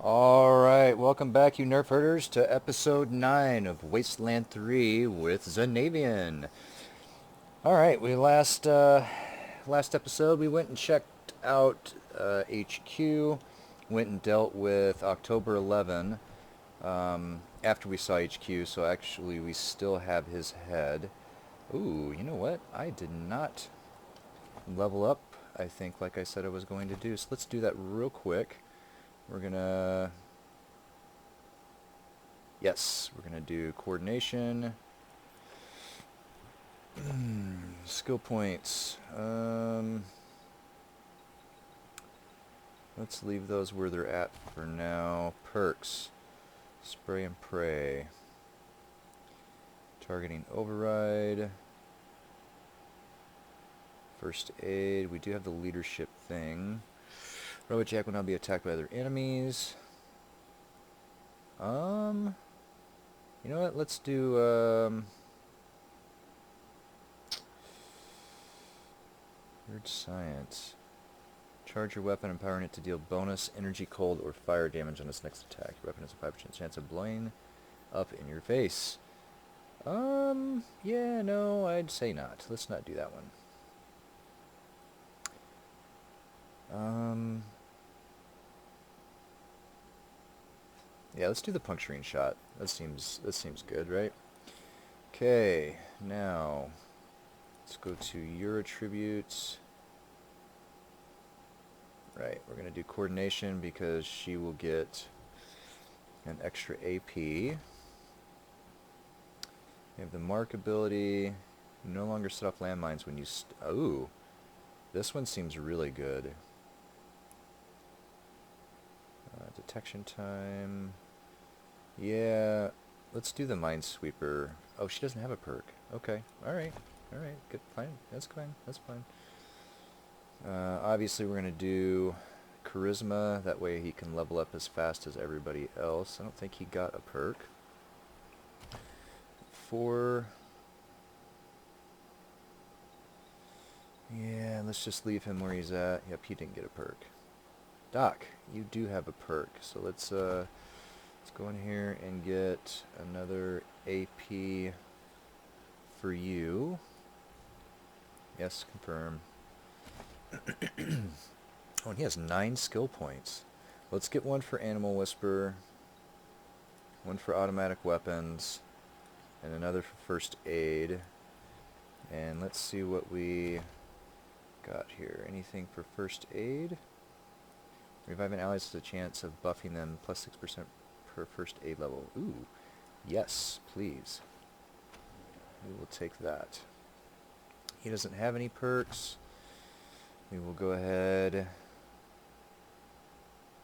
Alright, welcome back you nerf herders to episode 9 of Wasteland 3 with Xanavian. Alright, last episode we went and checked out HQ, went and dealt with October 11 after we saw HQ, so actually we still have his head. Ooh, you know what? I did not level up, I think, like I said I was going to do, so let's do that real quick. We're gonna do coordination. Skill points. Let's leave those where they're at for now. Perks. Spray and pray. Targeting override. First aid. We do have the leadership thing. Robot Jack will not be attacked by other enemies. You know what? Let's do, weird science. Charge your weapon, empowering it to deal bonus energy, cold, or fire damage on its next attack. Your weapon has a 5% chance of blowing up in your face. Yeah, no, I'd say not. Let's not do that one. Yeah, let's do the puncturing shot. That seems good, right? Okay, now let's go to your attributes. Right, we're going to do coordination because she will get an extra AP. We have the mark ability. You no longer set off landmines when you... Ooh, this one seems really good. Detection time. Yeah, let's do the Minesweeper. Oh, she doesn't have a perk. Okay, alright, good, fine, that's fine, that's fine. Obviously we're going to do Charisma, that way he can level up as fast as everybody else. I don't think he got a perk. 4. Yeah, let's just leave him where he's at. Yep, he didn't get a perk. Doc, you do have a perk, so let's go in here and get another AP for you. Yes, confirm. Oh, and he has 9 skill points. Let's get one for Animal Whisper, one for automatic weapons, and another for first aid. And let's see what we got here. Anything for first aid? Reviving allies has a chance of buffing them plus 6% per first aid level. Ooh, yes, please. We will take that. He doesn't have any perks. We will go ahead.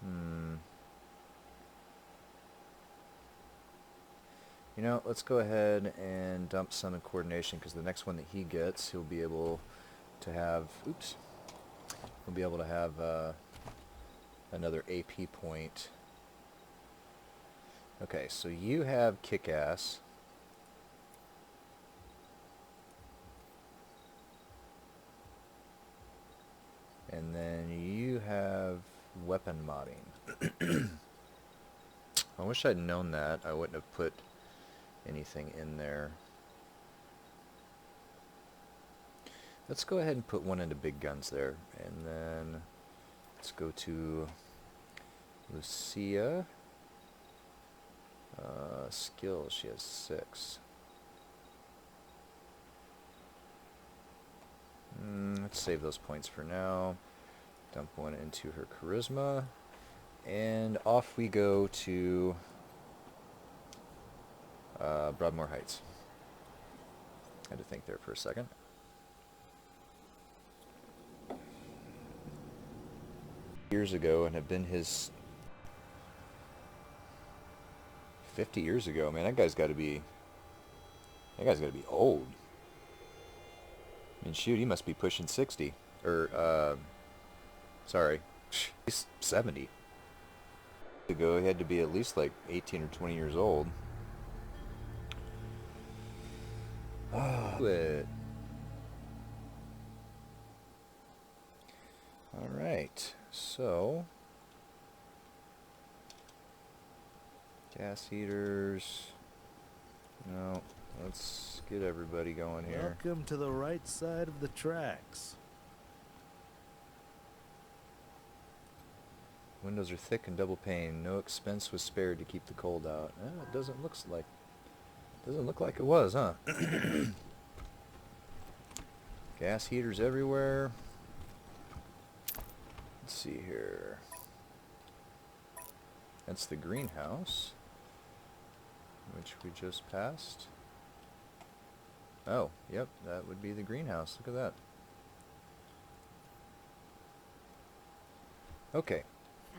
You know, let's go ahead and dump some in coordination, because the next one that he gets, he'll be able to have... Oops. He'll be able to have another AP point. Okay, so you have Kick-Ass. And then you have weapon modding. I wish I'd known that. I wouldn't have put anything in there. Let's go ahead and put one into big guns there. And then let's go to Lucia. Skills, she has 6. Let's save those points for now. Dump one into her charisma. And off we go to Broadmoor Heights. I had to think there for a second. Years ago, and have been his 50 years ago. Man, that guy's got to be old. I mean, shoot, he must be pushing 60. Or, sorry, he's 70. Ago, he had to be at least like 18 or 20 years old. Alright, so Gas heaters. No, let's get everybody going here. Welcome to the right side of the tracks. Windows are thick and double pane. No expense was spared to keep the cold out. It doesn't look like it was, huh? Gas heaters everywhere. Let's see here. That's the greenhouse, which we just passed. Oh, yep, that would be the greenhouse. Look at that. Okay.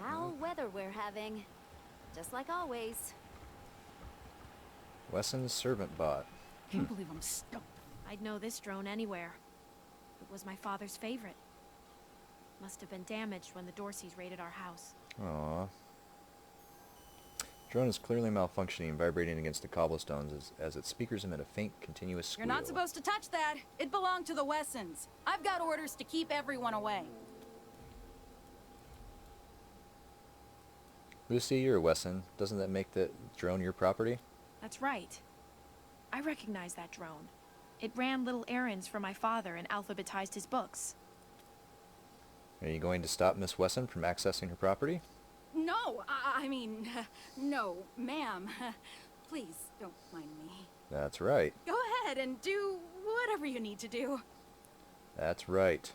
Foul weather we're having. Just like always. Wesson's servant bot. Can't believe I'm stuck. I'd know this drone anywhere. It was my father's favorite. Must have been damaged when the Dorseys raided our house. Aww. Drone is clearly malfunctioning, vibrating against the cobblestones as its speakers emit a faint, continuous squeal. You're not supposed to touch that. It belonged to the Wessons. I've got orders to keep everyone away. Lucy, you're a Wesson. Doesn't that make the drone your property? That's right. I recognize that drone. It ran little errands for my father and alphabetized his books. Are you going to stop Miss Wesson from accessing her property? No, I mean, no, ma'am. Please, don't mind me. That's right. Go ahead and do whatever you need to do. That's right.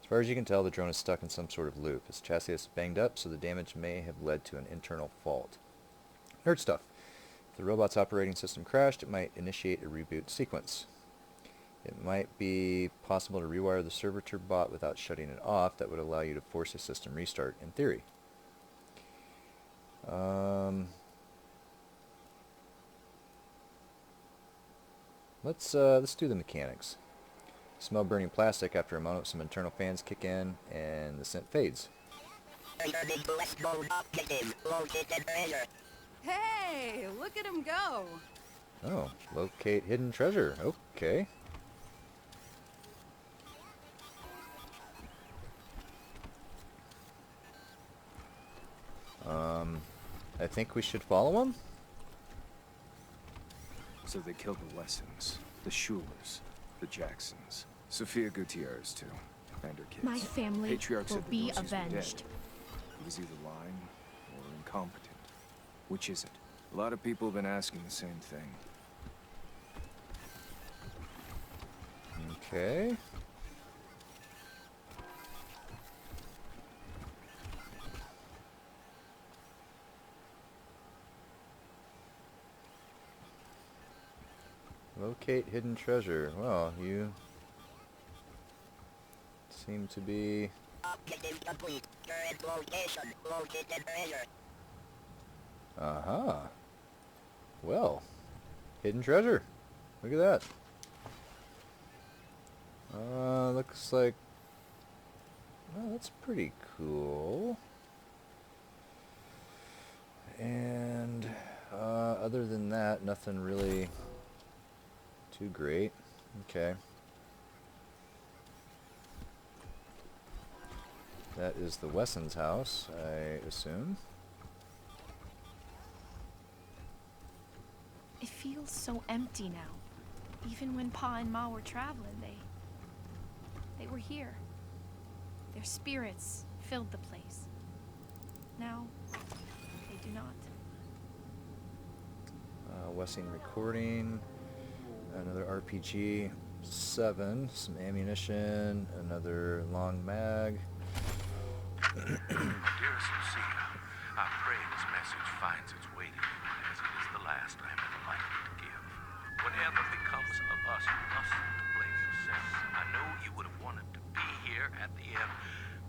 As far as you can tell, the drone is stuck in some sort of loop. Its chassis is banged up, so the damage may have led to an internal fault. Nerd stuff. If the robot's operating system crashed, it might initiate a reboot sequence. It might be possible to rewire the servitor bot without shutting it off. That would allow you to force a system restart, in theory. Let's do the mechanics. Smell burning plastic. After a moment, some internal fans kick in, and the scent fades. Hey, look at him go. Oh, locate hidden treasure. Okay. I think we should follow him. So they killed the Wessons, the Schulers, the Jacksons, Sophia Gutierrez too, and her kids. My family Patriarch will said the be Dorseys were avenged. dead. He was either lying or incompetent. Which is it? A lot of people have been asking the same thing. Okay. Locate hidden treasure. Well, you seem to be... Objective complete. Current location. Located treasure. Uh-huh. Well, hidden treasure. Look at that. Looks like... Well, that's pretty cool. And, other than that, nothing really too great. Okay. That is the Wessons' house, I assume. It feels so empty now. Even when Pa and Ma were traveling, they were here. Their spirits filled the place. Now, they do not. Wessing recording. Another RPG 7, some ammunition, another long mag. Dearest Lucia, I pray this message finds its way to you as it is the last I am ever likely to give. Whatever becomes of us, you mustn't blame yourself. I know you would have wanted to be here at the end,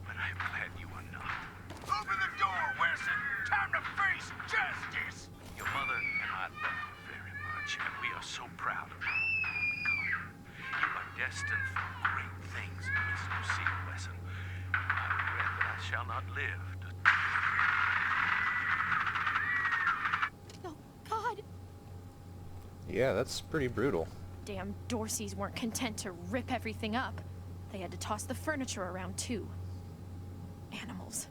but I'm glad you are not. Open the door, Wesson! Time to face justice! Your mother and I love you very much, and we are so proud of you. You are destined for great things, Miss Lucia Wesson. I regret that I shall not live to... Oh, God! Yeah, that's pretty brutal. Damn Dorseys weren't content to rip everything up. They had to toss the furniture around, too. Animals.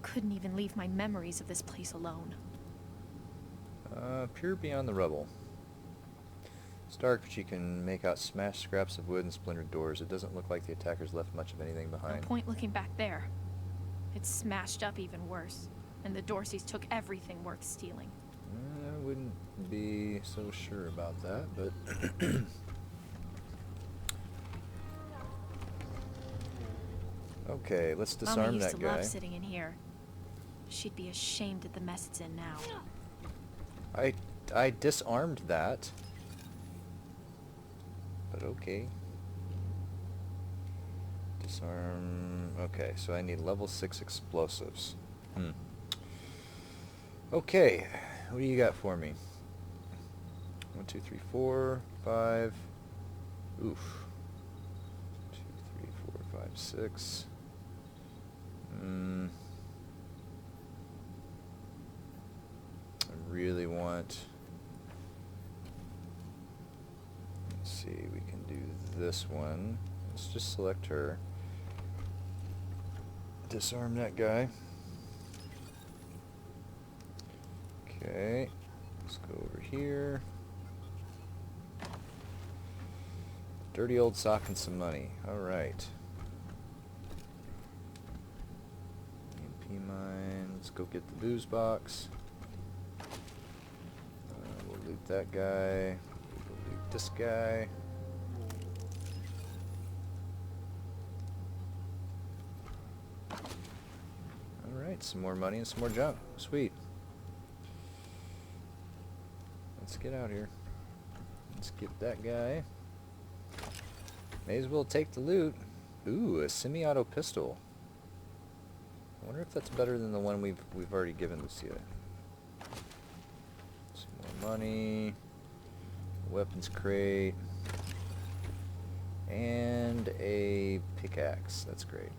Couldn't even leave my memories of this place alone. Pure beyond the rubble. It's dark, but you can make out smashed scraps of wood and splintered doors. It doesn't look like the attackers left much of anything No behind. point looking back there. It's smashed up even worse. And the Dorseys took everything worth stealing. I wouldn't be so sure about that, but... Okay, let's Mama disarm used that to guy. love sitting in here. She'd be ashamed at the mess it's in now. I disarmed that. But okay. Disarm... Okay, so I need level 6 explosives. Okay, what do you got for me? 1, 2, 3, 4, 5. Oof. 2, 3, 4, 5, 6. I really want... Let's see, we can do this one. Let's just select her. Disarm that guy. Okay, let's go over here. Dirty old sock and some money. Alright. EMP mine. Let's go get the booze box. We'll loot that guy. We'll loot this guy. Alright, some more money and some more junk. Sweet. Let's get out here. Let's get that guy. May as well take the loot. Ooh, a semi-auto pistol. I wonder if that's better than the one we've already given Lucia. Some more money. Weapons crate. And a pickaxe. That's great.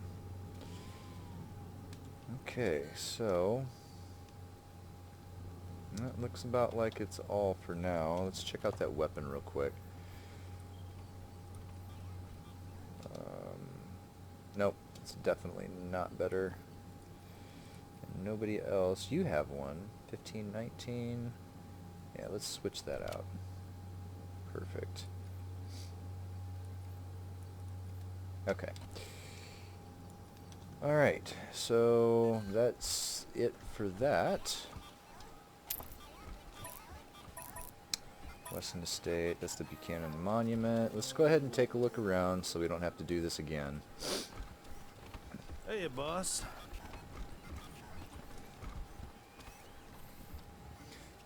Okay, so that looks about like it's all for now. Let's check out that weapon real quick. Nope, it's definitely not better. And nobody else. You have one. 15, 19. Yeah, let's switch that out. Perfect. Okay. Alright, so that's it for that. Westland Estate, that's the Buchanan Monument. Let's go ahead and take a look around so we don't have to do this again. Hey, boss.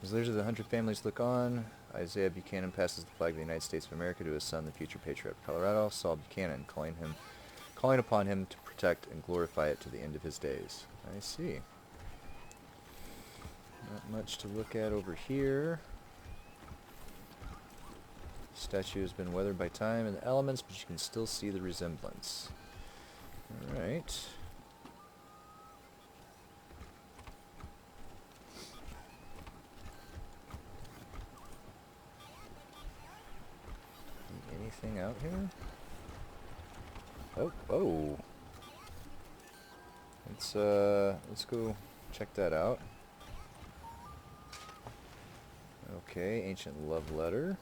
As leaders of the 100 families look on, Isaiah Buchanan passes the flag of the United States of America to his son, the future patriot of Colorado, Saul Buchanan, calling upon him to protect and glorify it to the end of his days. I see. Not much to look at over here. Statue has been weathered by time and the elements, but you can still see the resemblance. Alright. Anything out here? Oh, oh. Let's go check that out. Okay, ancient love letter.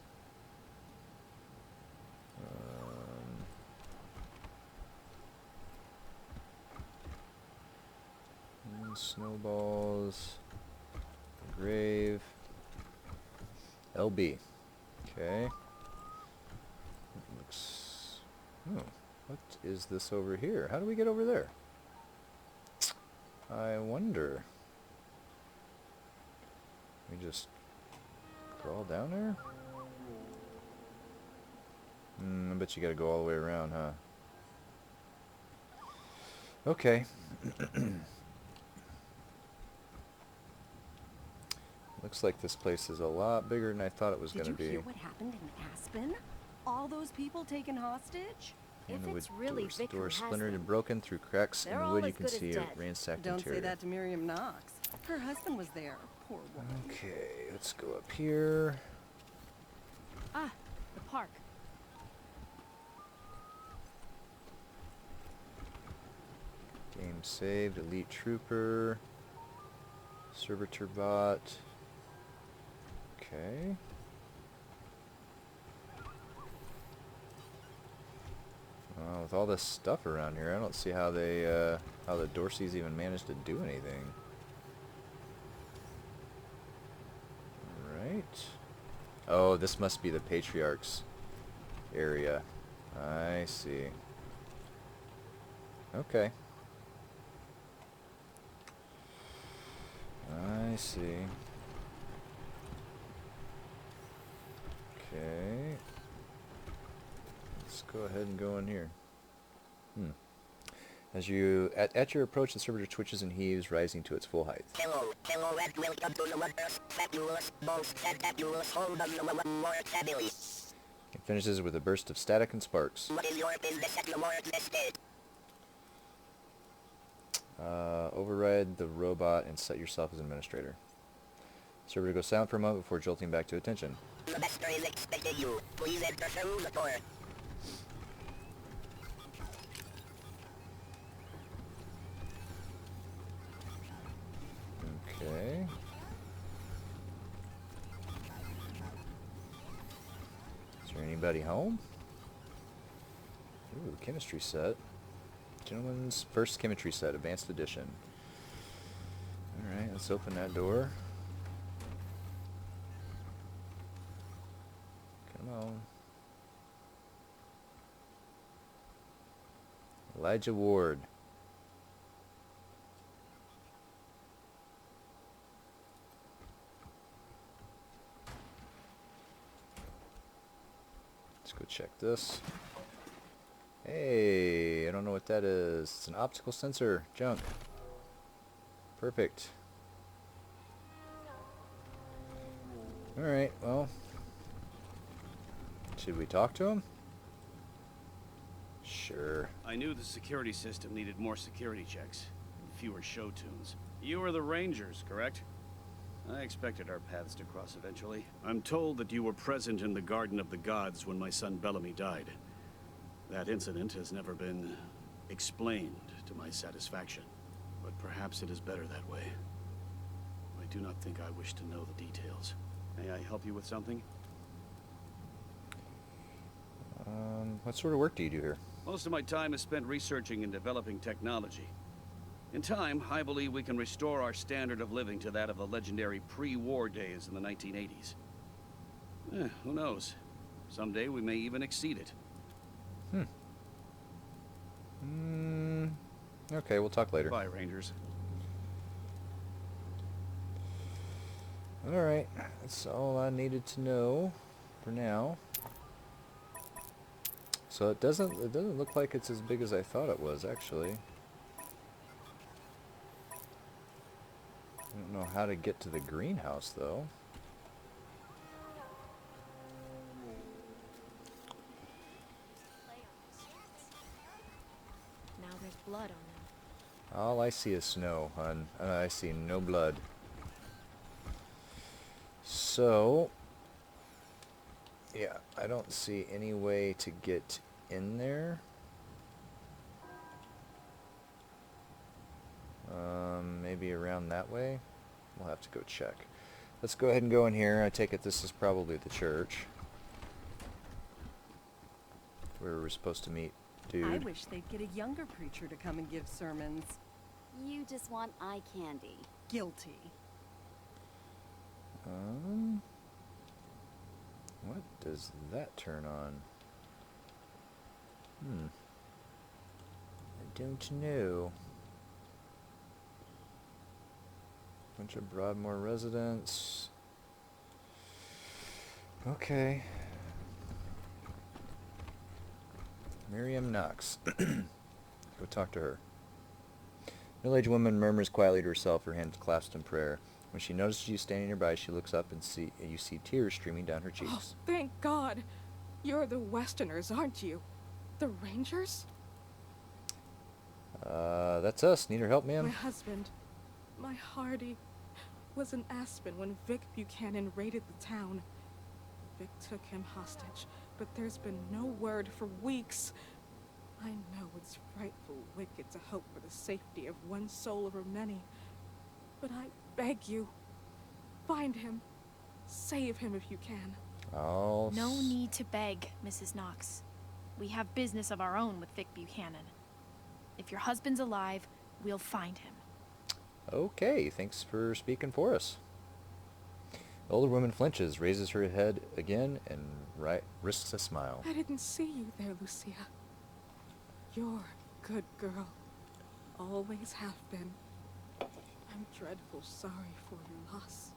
Snowballs. Grave. LB. Okay. Looks... Oh, what is this over here? How do we get over there? I wonder. We just crawl down there? I bet you gotta go all the way around, huh? Okay. Looks like this place is a lot bigger than I thought it was going to be. Did you hear what happened in Aspen? All those people taken hostage? If And the it's wood really doors, Vic who doors has splintered them, and broken through cracks in they're the all wood. You as can good as see a dead. ransacked Don't interior. say that to Miriam Knox. Her husband was there. Poor woman. Okay, let's go up here. Ah, the park. Game saved. Elite Trooper. Servitor bot. Okay. With all this stuff around here, I don't see how they, how the Dorseys even managed to do anything. Right. Oh, this must be the Patriarch's area. I see. Okay. I see. Okay. Let's go ahead and go in here. As you at your approach, the servitor twitches and heaves, rising to its full height. Hello, and welcome to the wondrous, fabulous, most fantabulous home of the Mortabilis. It finishes with a burst of static and sparks. What is your business at the Mort's estate? Override the robot and set yourself as administrator. Servitor goes silent for a moment before jolting back to attention. The master is expecting you. Please enter through the door. Okay. Is there anybody home? Ooh, chemistry set. Gentleman's first chemistry set, advanced edition. Alright, let's open that door. Come on. Elijah Ward. Let's go check this. Hey, I don't know what that is. It's an optical sensor. Junk. Perfect. Alright, well. Should we talk to him? Sure. I knew the security system needed more security checks and fewer show tunes. You are the Rangers, correct? I expected our paths to cross eventually. I'm told that you were present in the Garden of the Gods when my son Bellamy died. That incident has never been explained to my satisfaction, but perhaps it is better that way. I do not think I wish to know the details. May I help you with something? What sort of work do you do here? Most of my time is spent researching and developing technology. In time, I believe we can restore our standard of living to that of the legendary pre-war days in the 1980s. Who knows? Someday we may even exceed it. Okay, we'll talk later. Bye, Rangers. Alright, that's all I needed to know for now. So it doesn't look like it's as big as I thought it was, actually. I don't know how to get to the greenhouse, though. Now there's blood on them. All I see is snow, hon. I see no blood. So, yeah, I don't see any way to get in there. Maybe around that way? We'll have to go check. Let's go ahead and go in here. I take it this is probably the church where we're supposed to meet dude. I wish they'd get a younger preacher to come and give sermons. You just want eye candy. Guilty. What does that turn on? I don't know. Bunch of Broadmoor residents. Okay. Miriam Knox. Go talk to her. Middle-aged woman murmurs quietly to herself, her hands clasped in prayer. When she notices you standing nearby, she looks up and you see tears streaming down her cheeks. Oh, thank God. You're the Westerners, aren't you? The Rangers? That's us. Need her help, ma'am? My husband, my Hardy, was in Aspen when Vic Buchanan raided the town. Vic took him hostage, but there's been no word for weeks. I know it's frightful wicked to hope for the safety of one soul over many, but I beg you, find him. Save him if you can. Oh. No need to beg, Mrs. Knox. We have business of our own with Vic Buchanan. If your husband's alive, we'll find him. Okay, thanks for speaking for us. The older woman flinches, raises her head again, and risks a smile. I didn't see you there, Lucia. You're a good girl. Always have been. I'm dreadful sorry for your loss.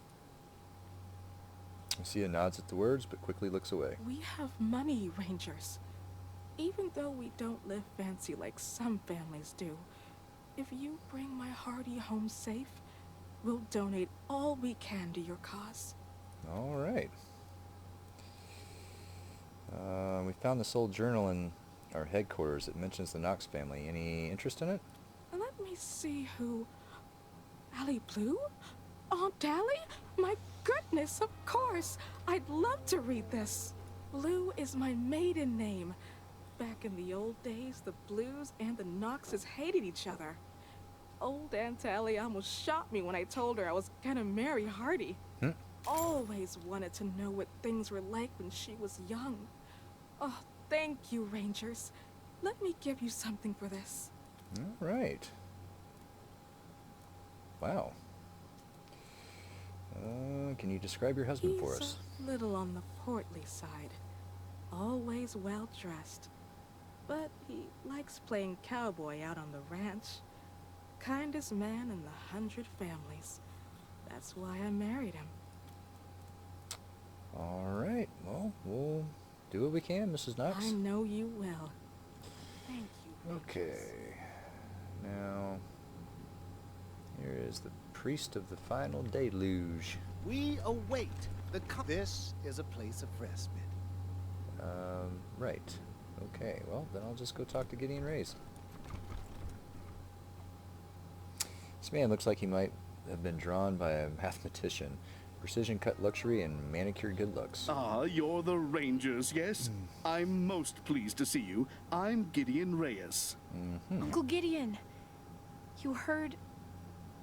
Lucia nods at the words, but quickly looks away. We have money, Rangers. Even though we don't live fancy like some families do, if you bring my Hardy home safe, we'll donate all we can to your cause. All right. We found this old journal in our headquarters. It mentions the Knox family. Any interest in it? Let me see who... Allie Blue? Aunt Allie? My goodness, of course! I'd love to read this. Blue is my maiden name. Back in the old days, the Blues and the Knoxes hated each other. Old Aunt Allie almost shot me when I told her I was gonna marry Hardy. Always wanted to know what things were like when she was young. Oh, thank you, Rangers. Let me give you something for this. All right. Wow. Can you describe your husband for us? He's a little on the portly side. Always well dressed. But he likes playing cowboy out on the ranch. Kindest man in the 100 families. That's why I married him. All right. Well, we'll do what we can, Mrs. Knox. I know you will. Thank you. Okay. Now, here is the priest of the final deluge. We await the This is a place of respite. Right. Okay, well, then I'll just go talk to Gideon Reyes. This man looks like he might have been drawn by a mathematician. Precision cut luxury and manicured good looks. Ah, you're the Rangers, yes? I'm most pleased to see you. I'm Gideon Reyes. Uncle Gideon, you heard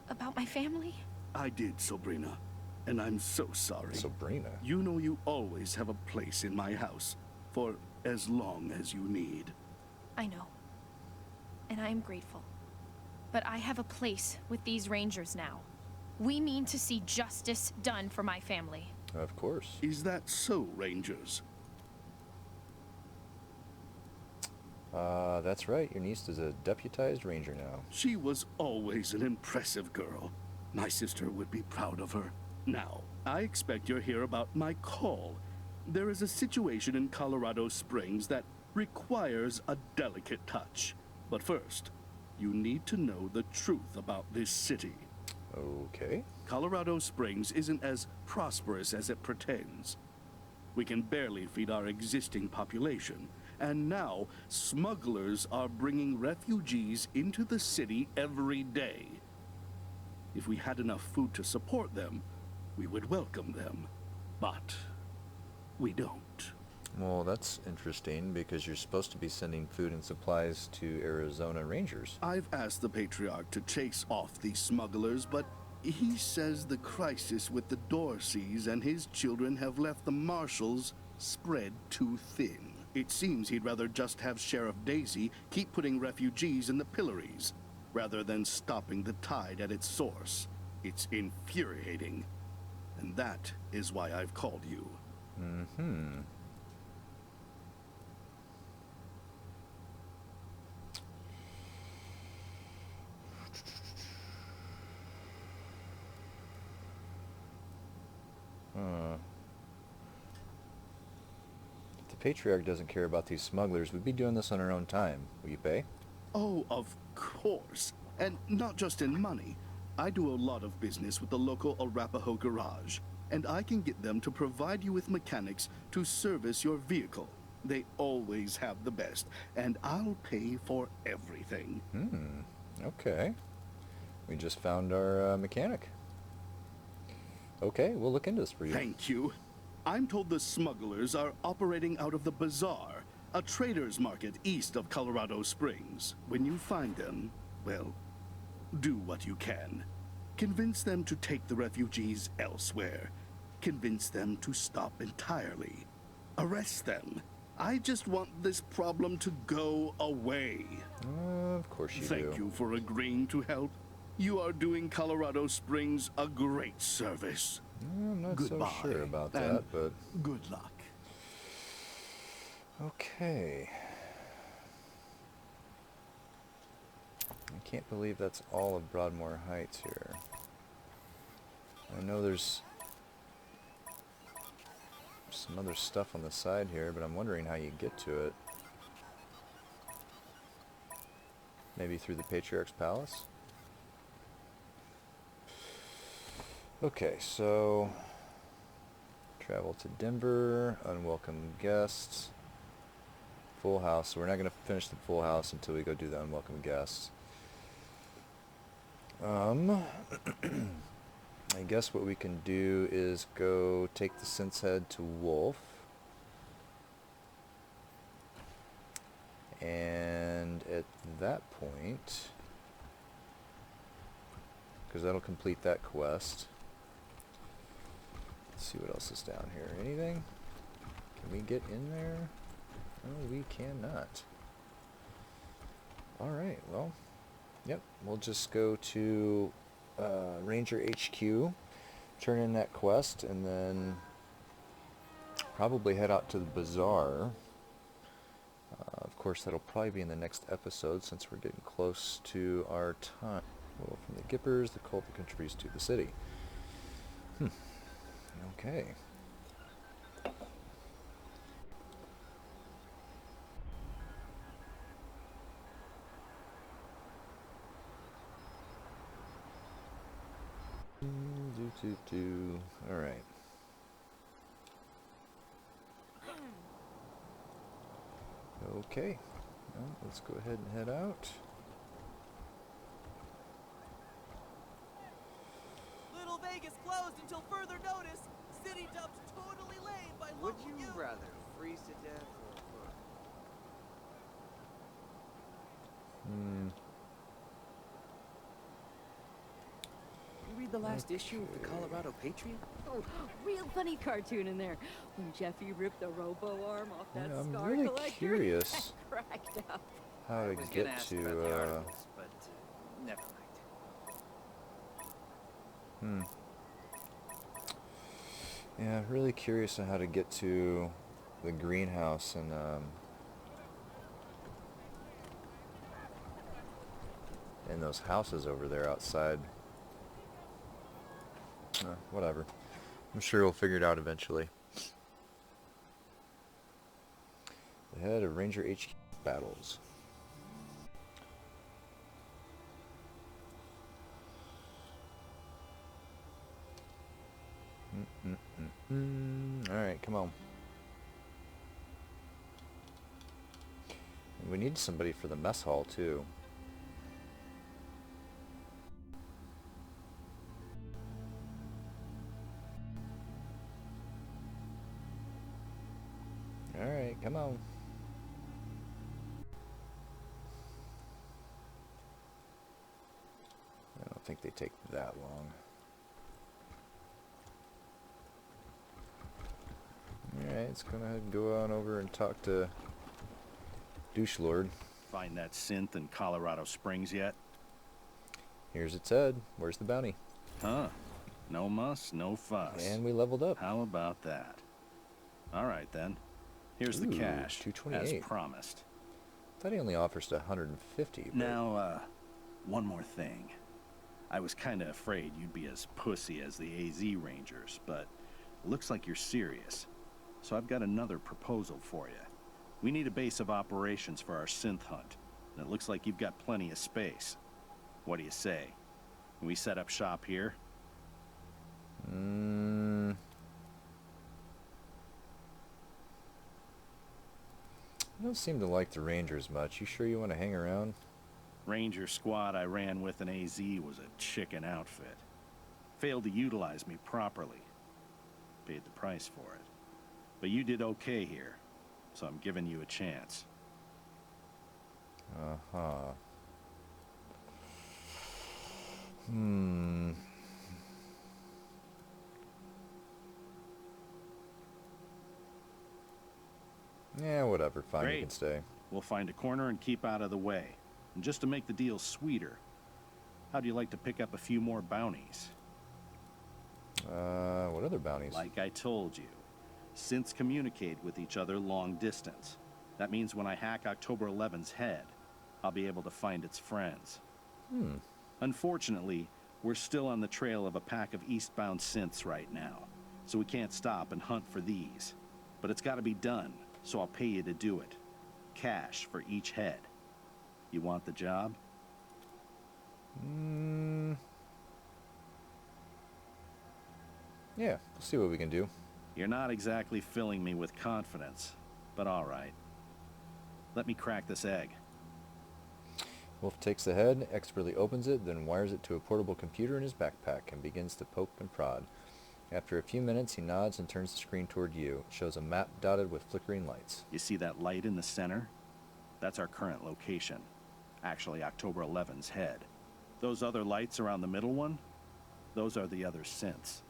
about my family? I did, Sabrina. And I'm so sorry. Sabrina? You know you always have a place in my house. For as long as you need. I know. And I am grateful. But I have a place with these Rangers now. We mean to see justice done for my family. Of course. Is that so, Rangers? That's right. Your niece is a deputized ranger now. She was always an impressive girl. My sister would be proud of her. Now, I expect you're here about my call. There is a situation in Colorado Springs that requires a delicate touch. But first, you need to know the truth about this city. Okay. Colorado Springs isn't as prosperous as it pretends. We can barely feed our existing population, and now smugglers are bringing refugees into the city every day. If we had enough food to support them, we would welcome them. But we don't. Well, that's interesting because you're supposed to be sending food and supplies to Arizona Rangers. I've asked the Patriarch to chase off these smugglers, but he says the crisis with the Dorseys and his children have left the marshals spread too thin. It seems he'd rather just have Sheriff Daisy keep putting refugees in the pillories, rather than stopping the tide at its source. It's infuriating. And that is why I've called you. If the Patriarch doesn't care about these smugglers, we'd be doing this on our own time. Will you pay? Oh, of course. And not just in money. I do a lot of business with the local Arapaho garage, and I can get them to provide you with mechanics to service your vehicle. They always have the best, and I'll pay for everything. Okay. We just found our mechanic. Okay, we'll look into this for you. Thank you. I'm told the smugglers are operating out of the Bazaar, a trader's market east of Colorado Springs. When you find them, well, do what you can. Convince them to take the refugees elsewhere. convince them to stop entirely. Arrest them. I just want this problem to go away. Of course you do. Thank you for agreeing to help. You are doing Colorado Springs a great service. I'm not Goodbye, so sure about and that, but... good luck. Okay. I can't believe that's all of Broadmoor Heights here. I know there's some other stuff on the side here, but I'm wondering how you get to it. Maybe through the Patriarch's Palace? Okay, so travel to Denver, unwelcome guests, full house. So we're not going to finish the full house until we go do the unwelcome guests. I guess what we can do is go take the synth's head to Wolf. And at that point, because that'll complete that quest. Let's see what else is down here. Anything? Can we get in there? No, we cannot. Alright, well, yep, we'll just go to Ranger HQ, turn in that quest, and then probably head out to the bazaar. Of course, that'll probably be in the next episode since we're getting close to our time. Well, from the Gippers, the cult that contributes to the city. Okay. All right. Okay. Well, let's go ahead and head out. Little Vegas closed until further notice. City dumped totally lame by Would local you youth. rather freeze to death or burn? You read the last issue of the Colorado Patriot? Oh, real funny cartoon in there. When Jeffy ripped the robo arm off that Yeah, I'm star really collector. curious I cracked up. how I to was get gonna ask to about the articles, but never mind. Yeah, really curious on how to get to the greenhouse and those houses over there outside. Whatever. I'm sure we'll figure it out eventually. The head of Ranger HQ battles. Alright, come on. And we need somebody for the mess hall too. Alright, come on. I don't think they take that long. Alright, let's go ahead and go on over and talk to Douche Lord. Find that synth in Colorado Springs yet? Here's its head. Where's the bounty? Huh. No muss, no fuss. And we leveled up. How about that? Alright then. Here's the cash, 228. as promised. Thought he only offers to 150. But... Now, one more thing. I was kinda afraid you'd be as pussy as the AZ Rangers, but it looks like you're serious. So I've got another proposal for you. We need a base of operations for our synth hunt, and it looks like you've got plenty of space. What do you say? Can we set up shop here? I don't seem to like the Rangers much. You sure you want to hang around? Ranger squad I ran with in AZ was a chicken outfit. Failed to utilize me properly. Paid the price for it. But you did okay here, so I'm giving you a chance. Uh-huh. Yeah, whatever. Fine, you Great. can stay. We'll find a corner and keep out of the way. And just to make the deal sweeter, how'd you like to pick up a few more bounties? What other bounties? Like I told you, synths communicate with each other long distance. That means when I hack October 11's head, I'll be able to find its friends. Unfortunately, we're still on the trail of a pack of eastbound synths right now, so we can't stop and hunt for these. But it's got to be done, so I'll pay you to do it. Cash for each head. You want the job? Yeah, we'll see what we can do. You're not exactly filling me with confidence, but all right. Let me crack this egg. Wolf takes the head, expertly opens it, then wires it to a portable computer in his backpack and begins to poke and prod. After a few minutes, he nods and turns the screen toward you. It shows a map dotted with flickering lights. You see that light in the center? That's our current location. Actually, October 11's head. Those other lights around the middle one? Those are the other synths.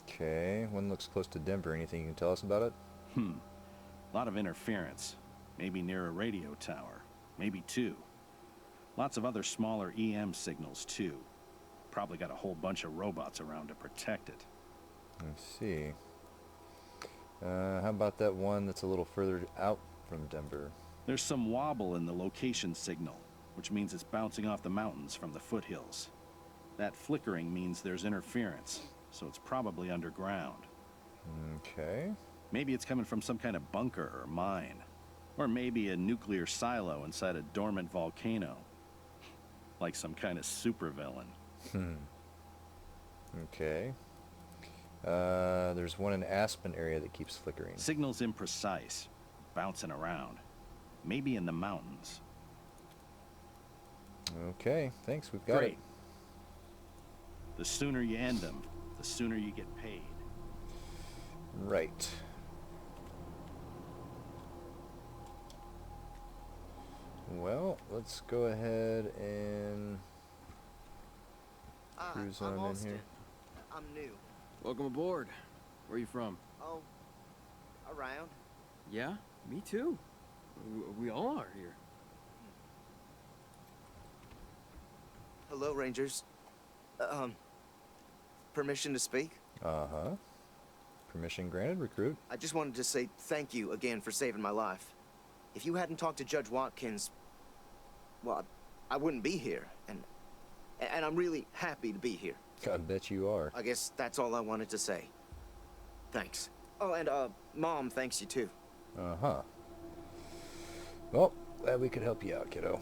Okay, one looks close to Denver. Anything you can tell us about it? A lot of interference. Maybe near a radio tower. Maybe two. Lots of other smaller EM signals, too. Probably got a whole bunch of robots around to protect it. Let's see. How about that one that's a little further out from Denver? There's some wobble in the location signal, which means it's bouncing off the mountains from the foothills. That flickering means there's interference, so it's probably underground. Okay. Maybe it's coming from some kind of bunker or mine. Or maybe a nuclear silo inside a dormant volcano. Like some kind of supervillain. Okay. There's one in Aspen area that keeps flickering. Signal's imprecise, bouncing around. Maybe in the mountains. Okay, thanks, we've got it. The sooner you end them, the sooner you get paid. Right. Well, let's go ahead and cruise on in here. I'm new. Welcome aboard. Where are you from? Oh, around. Yeah, me too. We all are here. Hello, Rangers. Permission to speak? Uh-huh. Permission granted, recruit. I just wanted to say thank you again for saving my life. If you hadn't talked to Judge Watkins, well, I wouldn't be here, and I'm really happy to be here. I bet you are. I guess that's all I wanted to say. Thanks. Oh, and Mom thanks you too. Uh-huh. Well, glad we could help you out, kiddo.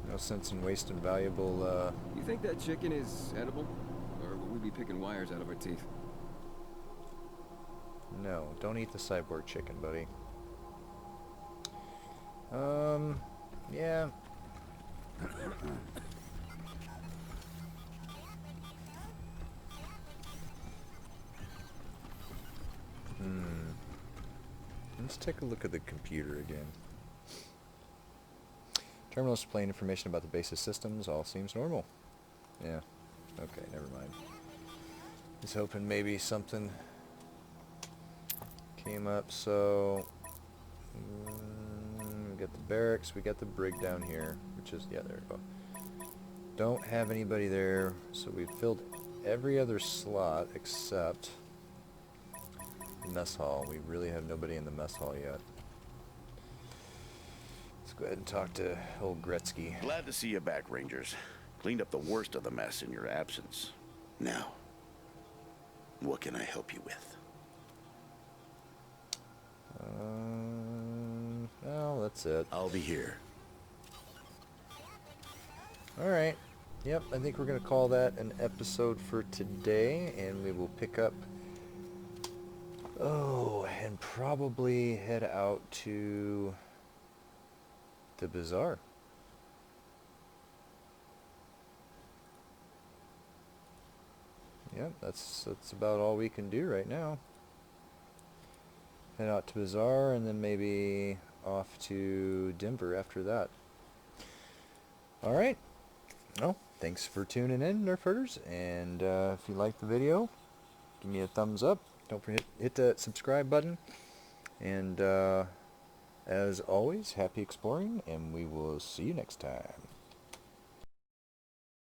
No sense in wasting valuable, You think that chicken is edible? Or will we be picking wires out of our teeth? No, don't eat the cyborg chicken, buddy. Yeah. Let's take a look at the computer again. Terminal displaying information about the base's systems. All seems normal. Yeah. Okay, never mind. Just hoping maybe something came up. So we got the barracks. We got the brig down here, which is, yeah, there we go. Don't have anybody there, so we've filled every other slot except mess hall. We really have nobody in the mess hall yet. Let's go ahead and talk to old Gretzky. Glad to see you back, Rangers. Cleaned up the worst of the mess in your absence. Now, what can I help you with? Well, that's it. I'll be here. Alright. Yep, I think we're going to call that an episode for today, and we will pick up and probably head out to the bazaar. Yep, that's about all we can do right now. Head out to bazaar and then maybe off to Denver after that. Alright. Well, thanks for tuning in, Nerf Herders, and if you liked the video, give me a thumbs up. Don't forget hit that subscribe button. And as always, happy exploring, and we will see you next time.